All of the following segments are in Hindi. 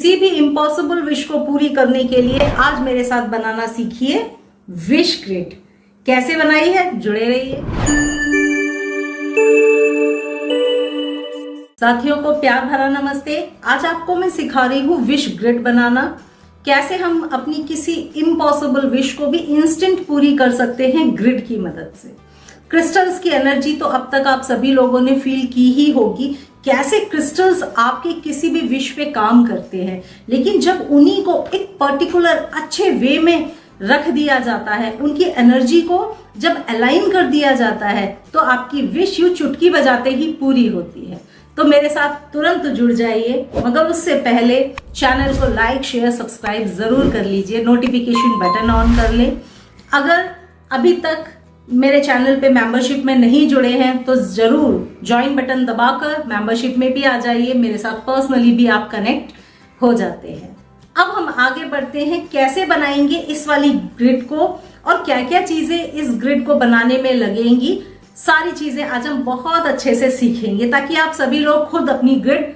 किसी भी इम्पॉसिबल विश को पूरी करने के लिए आज मेरे साथ बनाना सीखिए विश ग्रिड। कैसे बनाई है, जुड़े रहिए। साथियों को प्यार भरा नमस्ते। आज आपको मैं सिखा रही हूँ विश ग्रिड बनाना। कैसे हम अपनी किसी इम्पॉसिबल विश को भी इंस्टेंट पूरी कर सकते हैं ग्रिड की मदद से। क्रिस्टल्स की एनर्जी तो अब तक आप सभी लोगों ने फील की ही होगी, कैसे क्रिस्टल्स आपके किसी भी विश पे काम करते हैं। लेकिन जब उन्हीं को एक पर्टिकुलर अच्छे वे में रख दिया जाता है, उनकी एनर्जी को जब अलाइन कर दिया जाता है, तो आपकी विश यूं चुटकी बजाते ही पूरी होती है। तो मेरे साथ तुरंत जुड़ जाइए, मगर उससे पहले चैनल को लाइक शेयर सब्सक्राइब जरूर कर लीजिए, नोटिफिकेशन बटन ऑन कर लें। अगर अभी तक मेरे चैनल पे मेंबरशिप में नहीं जुड़े हैं तो जरूर ज्वाइन बटन दबाकर मेंबरशिप में भी आ जाइए। मेरे साथ पर्सनली भी आप कनेक्ट हो जाते हैं। अब हम आगे बढ़ते हैं, कैसे बनाएंगे इस वाली ग्रिड को और क्या क्या चीजें इस ग्रिड को बनाने में लगेंगी। सारी चीजें आज हम बहुत अच्छे से सीखेंगे ताकि आप सभी लोग खुद अपनी ग्रिड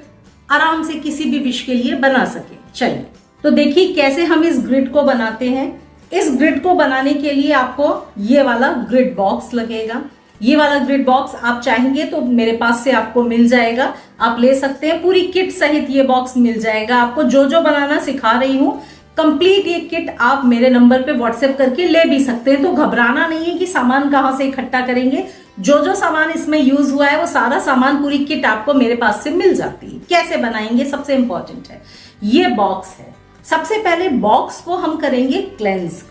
आराम से किसी भी विश के लिए बना सके। चलिए तो देखिए कैसे हम इस ग्रिड को बनाते हैं। इस ग्रिड को बनाने के लिए आपको ये वाला ग्रिड बॉक्स लगेगा। ये वाला ग्रिड बॉक्स आप चाहेंगे तो मेरे पास से आपको मिल जाएगा, आप ले सकते हैं। पूरी किट सहित ये बॉक्स मिल जाएगा आपको। जो जो बनाना सिखा रही हूँ कंप्लीट ये किट आप मेरे नंबर पे व्हाट्सएप करके ले भी सकते हैं। तो घबराना नहीं है कि सामान कहाँ से इकट्ठा करेंगे। जो जो सामान इसमें यूज हुआ है वो सारा सामान, पूरी किट आपको मेरे पास से मिल जाती है। कैसे बनाएंगे सबसे इंपॉर्टेंट है, ये बॉक्स है। सबसे पहले बॉक्स को हम करेंगे क्लेंज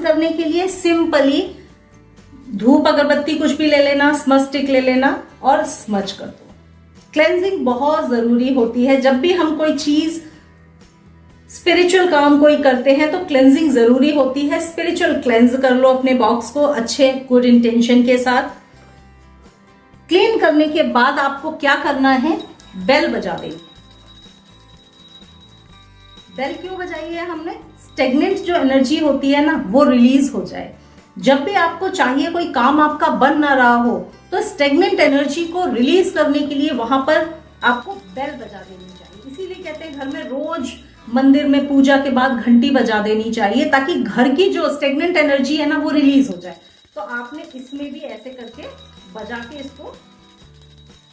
करने के लिए सिंपली धूप अगरबत्ती कुछ भी ले लेना, स्मज स्टिक ले लेना और स्मज कर दो। क्लेंजिंग बहुत जरूरी होती है। जब भी हम कोई चीज स्पिरिचुअल काम कोई करते हैं तो क्लेंजिंग जरूरी होती है। स्पिरिचुअल क्लेंज कर लो अपने बॉक्स को अच्छे गुड इंटेंशन के साथ। क्लीन करने के बाद आपको क्या करना है, बेल बजा देनी। बेल क्यों बजाई है हमने, स्टेगनेंट जो एनर्जी होती है ना वो रिलीज हो जाए। जब भी आपको चाहिए कोई काम आपका बन ना रहा हो तो स्टेगनेंट एनर्जी को रिलीज करने के लिए वहां पर आपको बेल बजा देनी चाहिए। इसीलिए कहते हैं घर में रोज मंदिर में पूजा के बाद घंटी बजा देनी चाहिए ताकि घर की जो स्टेगनेंट एनर्जी है ना वो रिलीज हो जाए। तो आपने इसमें भी ऐसे करके बजा के इसको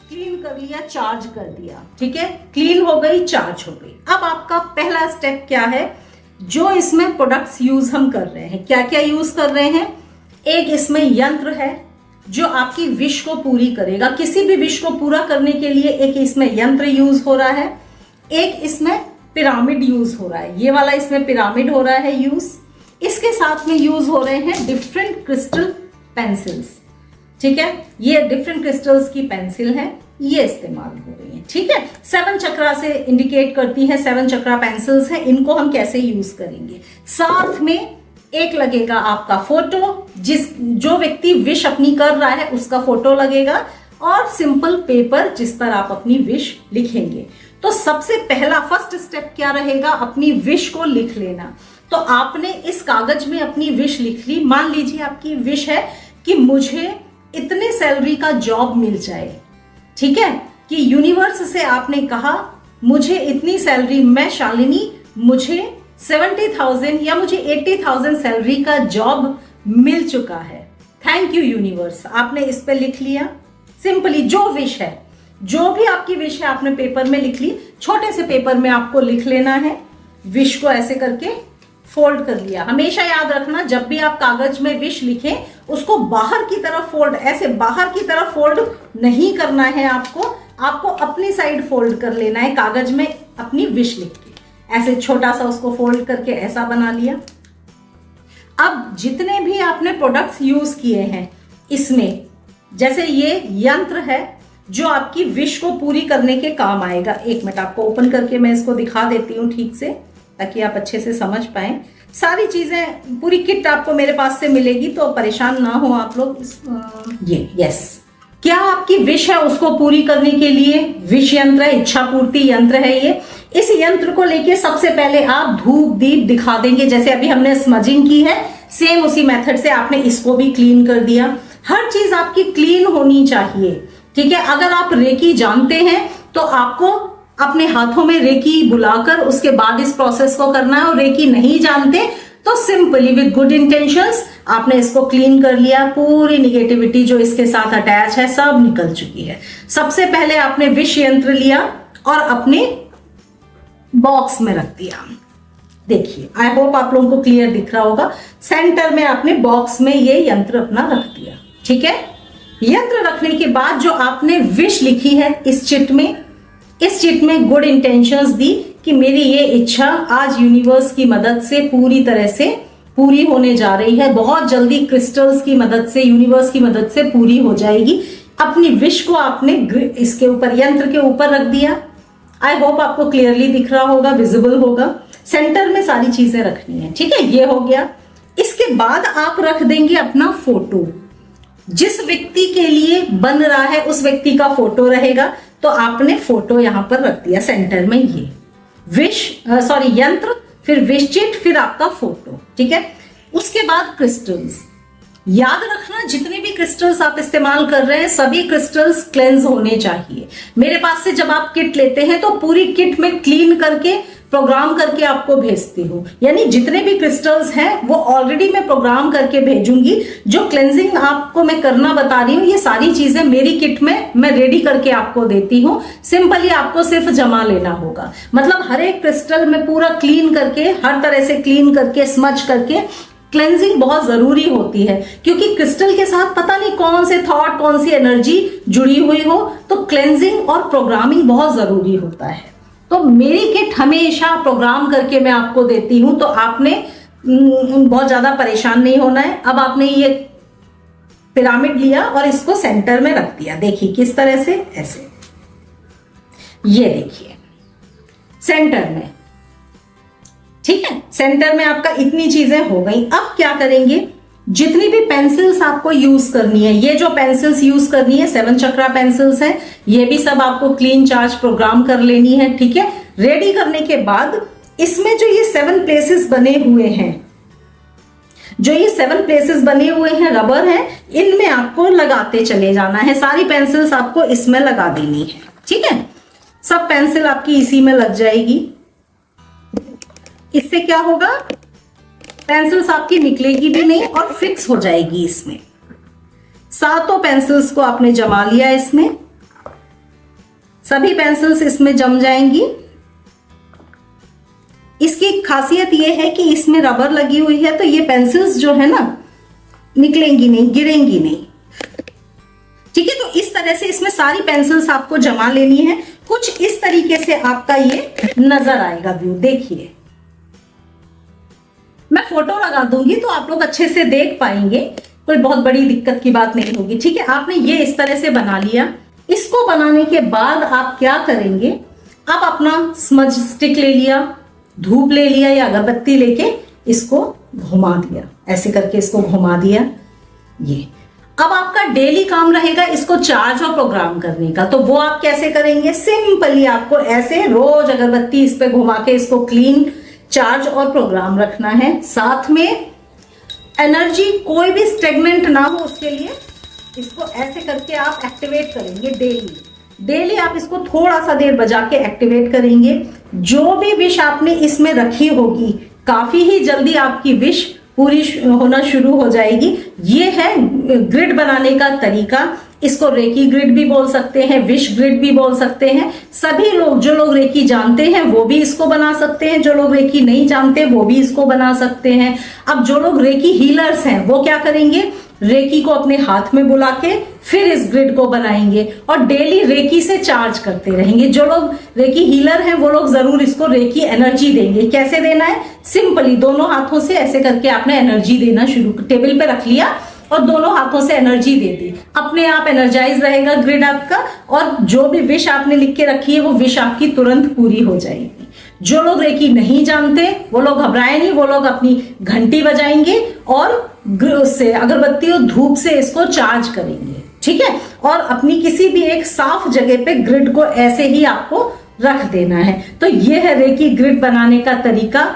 क्लीन कर लिया, चार्ज कर दिया। ठीक है, क्लीन हो गई, चार्ज हो गई। अब आपका पहला स्टेप क्या है, जो इसमें प्रोडक्ट्स यूज हम कर रहे हैं, क्या क्या यूज कर रहे हैं। एक इसमें यंत्र है जो आपकी विश को पूरी करेगा। किसी भी विश को पूरा करने के लिए एक इसमें यंत्र यूज हो रहा है, एक इसमें पिरामिड यूज हो रहा है। ये वाला इसमें पिरामिड हो रहा है यूज। इसके साथ में यूज हो रहे हैं डिफरेंट क्रिस्टल पेंसिल्स। ठीक है, ये डिफरेंट क्रिस्टल्स की पेंसिल है, ये इस्तेमाल हो रही है। ठीक है, 7 चक्रा से इंडिकेट करती है, 7 चक्रा पेंसिल्स है। इनको हम कैसे यूज करेंगे, साथ में एक लगेगा आपका फोटो, जो व्यक्ति विश अपनी कर रहा है उसका फोटो लगेगा, और सिंपल पेपर जिस पर आप अपनी विश लिखेंगे। तो सबसे पहला फर्स्ट स्टेप क्या रहेगा, अपनी विश को लिख लेना। तो आपने इस कागज में अपनी विश लिख ली। मान लीजिए आपकी विश है कि मुझे इतने सैलरी का जॉब मिल जाए। ठीक है, कि यूनिवर्स से आपने कहा मुझे इतनी सैलरी, मैं शालिनी, मुझे 70,000 या मुझे 80,000 सैलरी का जॉब मिल चुका है, थैंक यू यूनिवर्स। आपने इस पे लिख लिया। सिंपली जो विश है, जो भी आपकी विश है आपने पेपर में लिख ली। छोटे से पेपर में आपको लिख लेना है, विश को ऐसे करके फोल्ड कर लिया। हमेशा याद रखना, जब भी आप कागज में विश लिखें उसको बाहर की तरफ फोल्ड, ऐसे बाहर की तरफ फोल्ड नहीं करना है आपको अपनी साइड फोल्ड कर लेना है। कागज में अपनी विश लिख के ऐसे छोटा सा उसको फोल्ड करके ऐसा बना लिया। अब जितने भी आपने प्रोडक्ट्स यूज किए हैं इसमें, जैसे ये यंत्र है जो आपकी विश को पूरी करने के काम आएगा। एक मिनट आपको ओपन करके मैं इसको दिखा देती हूँ ठीक से, ताकि आप अच्छे से समझ पाएं। सारी चीजें, पूरी किट आपको मेरे पास से मिलेगी, तो परेशान ना हो आप लोग। ये यस, क्या आपकी विश है उसको पूरी करने के लिए विश यंत्र है, इच्छा पूर्ति यंत्र है ये। इस यंत्र को लेके सबसे पहले आप धूप दीप दिखा देंगे। जैसे अभी हमने स्मजिंग की है, सेम उसी मेथड से आपने इसको भी क्लीन कर दिया। हर चीज आपकी क्लीन होनी चाहिए। ठीक है, अगर आप रेकी जानते हैं तो आपको अपने हाथों में रेकी बुलाकर उसके बाद इस प्रोसेस को करना है। और रेकी नहीं जानते तो सिंपली विद गुड इंटेंशंस आपने इसको क्लीन कर लिया, पूरी निगेटिविटी जो इसके साथ अटैच है सब निकल चुकी है। सबसे पहले आपने विष यंत्र लिया और अपने बॉक्स में रख दिया। देखिए, आई होप आप लोगों को क्लियर दिख रहा होगा। सेंटर में आपने बॉक्स में ये यंत्र अपना रख दिया, ठीक है। यंत्र रखने के बाद जो आपने विश लिखी है इस चिट में गुड इंटेंशंस दी कि मेरी ये इच्छा आज यूनिवर्स की मदद से पूरी तरह से पूरी होने जा रही है, बहुत जल्दी क्रिस्टल्स की मदद से, यूनिवर्स की मदद से पूरी हो जाएगी। अपनी विश को आपने इसके ऊपर, यंत्र के ऊपर रख दिया। आई होप आपको क्लियरली दिख रहा होगा, विजिबल होगा। सेंटर में सारी चीजें रखनी है, ठीक है। ये हो गया। इसके बाद आप रख देंगे अपना फोटो। जिस व्यक्ति के लिए बन रहा है उस व्यक्ति का फोटो रहेगा, तो आपने फोटो यहां पर रख दिया सेंटर में। ये यंत्र, फिर विश चिट, फिर आपका फोटो, ठीक है। उसके बाद क्रिस्टल्स। याद रखना, जितने भी क्रिस्टल्स आप इस्तेमाल कर रहे हैं सभी क्रिस्टल्स क्लेंज होने चाहिए। मेरे पास से जब आप किट लेते हैं तो पूरी किट में क्लीन करके प्रोग्राम करके आपको भेजती हूँ, यानी जितने भी क्रिस्टल्स हैं वो ऑलरेडी मैं प्रोग्राम करके भेजूंगी। जो क्लेंजिंग आपको मैं करना बता रही हूँ ये सारी चीजें मेरी किट में मैं रेडी करके आपको देती हूँ। सिंपली आपको सिर्फ जमा लेना होगा। मतलब हर एक क्रिस्टल में पूरा क्लीन करके, हर तरह से क्लीन करके, स्मच करके, क्लेंजिंग बहुत जरूरी होती है, क्योंकि क्रिस्टल के साथ पता नहीं कौन से थॉट, कौन सी एनर्जी जुड़ी हुई हो, तो क्लेंजिंग और प्रोग्रामिंग बहुत जरूरी होता है। तो मेरी किट हमेशा प्रोग्राम करके मैं आपको देती हूं, तो आपने बहुत ज्यादा परेशान नहीं होना है। अब आपने ये पिरामिड लिया और इसको सेंटर में रख दिया। देखिए किस तरह से, ऐसे, ये देखिए सेंटर में, ठीक है। सेंटर में आपका इतनी चीजें हो गई। अब क्या करेंगे, जितनी भी पेंसिल्स आपको यूज करनी है, ये जो पेंसिल्स यूज करनी है 7 चक्रा पेंसिल्स हैं, ये भी सब आपको क्लीन चार्ज प्रोग्राम कर लेनी है, ठीक है। रेडी करने के बाद इसमें जो ये 7 प्लेसेस बने हुए हैं, जो ये 7 प्लेसेस बने हुए हैं रबर है, इनमें आपको लगाते चले जाना है। सारी पेंसिल्स आपको इसमें लगा देनी है, ठीक है। सब पेंसिल आपकी इसी में लग जाएगी। इससे क्या होगा, पेंसिल्स आपकी निकलेगी भी नहीं और फिक्स हो जाएगी इसमें। 7 पेंसिल्स को आपने जमा लिया इसमें, सभी पेंसिल्स इसमें जम जाएंगी। इसकी खासियत यह है कि इसमें रबर लगी हुई है, तो ये पेंसिल्स जो है ना निकलेंगी नहीं, गिरेंगी नहीं, ठीक है। तो इस तरह से इसमें सारी पेंसिल्स आपको जमा लेनी है। कुछ इस तरीके से आपका ये नजर आएगा व्यू। देखिए मैं फोटो लगा दूंगी तो आप लोग अच्छे से देख पाएंगे, कोई बहुत बड़ी दिक्कत की बात नहीं होगी, ठीक है। आपने ये इस तरह से बना लिया। इसको बनाने के बाद आप क्या करेंगे, आप अपना स्मज स्टिक ले लिया, धूप ले लिया या अगरबत्ती लेके इसको घुमा दिया, ऐसे करके इसको घुमा दिया। ये अब आपका डेली काम रहेगा इसको चार्ज और प्रोग्राम करने का। तो वो आप कैसे करेंगे, सिंपली आपको ऐसे रोज अगरबत्ती इस पे घुमा के इसको क्लीन, चार्ज और प्रोग्राम रखना है। साथ में एनर्जी कोई भी स्टेगनेंट ना हो उसके लिए इसको ऐसे करके आप एक्टिवेट करेंगे डेली आप इसको थोड़ा सा देर बजा के एक्टिवेट करेंगे। जो भी विश आपने इसमें रखी होगी काफी ही जल्दी आपकी विश पूरी होना शुरू हो जाएगी। ये है ग्रिड बनाने का तरीका। इसको रेकी ग्रिड भी बोल सकते हैं, विश ग्रिड भी बोल सकते हैं। सभी लोग, जो लोग रेकी जानते हैं वो भी इसको बना सकते हैं, जो लोग रेकी नहीं जानते वो भी इसको बना सकते हैं। अब जो लोग रेकी हीलर्स हैं वो क्या करेंगे, रेकी को अपने हाथ में बुला के फिर इस ग्रिड को बनाएंगे और डेली रेकी से चार्ज करते रहेंगे। जो लोग रेकी हीलर हैं वो लोग जरूर इसको रेकी एनर्जी देंगे। कैसे देना है, सिंपली दोनों हाथों से ऐसे करके आपने एनर्जी देना शुरू, टेबल पे रख लिया और दोनों हाथों से एनर्जी दे दी, अपने आप एनर्जाइज रहेगा ग्रिड आपका। और जो भी विश आपने लिख के रखी है वो विश आपकी तुरंत पूरी हो जाएगी। जो लोग रेकी नहीं जानते वो लोग घबराए नहीं, वो लोग अपनी घंटी बजाएंगे और से अगरबत्ती और धूप से इसको चार्ज करेंगे, ठीक है। और अपनी किसी भी एक साफ जगह पे ग्रिड को ऐसे ही आपको रख देना है। तो ये है रेकी ग्रिड बनाने का तरीका।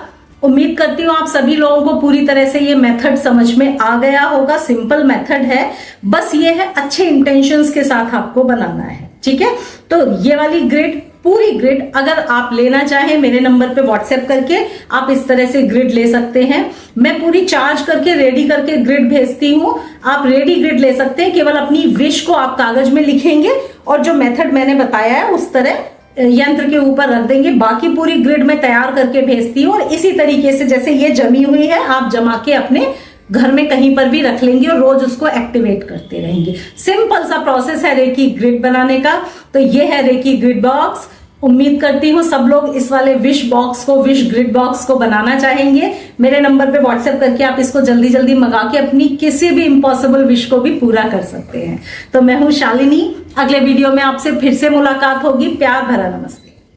उम्मीद करती हूँ आप सभी लोगों को पूरी तरह से ये मेथड समझ में आ गया होगा। सिंपल मेथड है, बस ये है अच्छे इंटेंशंस के साथ आपको बनाना है, ठीक है। तो ये वाली ग्रिड पूरी ग्रिड अगर आप लेना चाहें मेरे नंबर पे व्हाट्सएप करके आप इस तरह से ग्रिड ले सकते हैं। मैं पूरी चार्ज करके रेडी करके ग्रिड भेजती हूँ, आप रेडी ग्रिड ले सकते हैं। केवल अपनी विश को आप कागज में लिखेंगे और जो मेथड मैंने बताया है उस तरह यंत्र के ऊपर रख देंगे। बाकी पूरी ग्रिड में तैयार करके भेजती हूँ और इसी तरीके से जैसे ये जमी हुई है आप जमा के अपने घर में कहीं पर भी रख लेंगे और रोज उसको एक्टिवेट करते रहेंगे। सिंपल सा प्रोसेस है रेकी ग्रिड बनाने का। तो ये है रेकी ग्रिड बॉक्स। उम्मीद करती हूँ सब लोग इस वाले विश बॉक्स को, विश ग्रिड बॉक्स को बनाना चाहेंगे। मेरे नंबर पे व्हाट्सएप करके आप इसको जल्दी जल्दी मंगा के अपनी किसी भी इम्पॉसिबल विश को भी पूरा कर सकते हैं। तो मैं हूँ शालिनी, अगले वीडियो में आपसे फिर से मुलाकात होगी। प्यार भरा नमस्ते।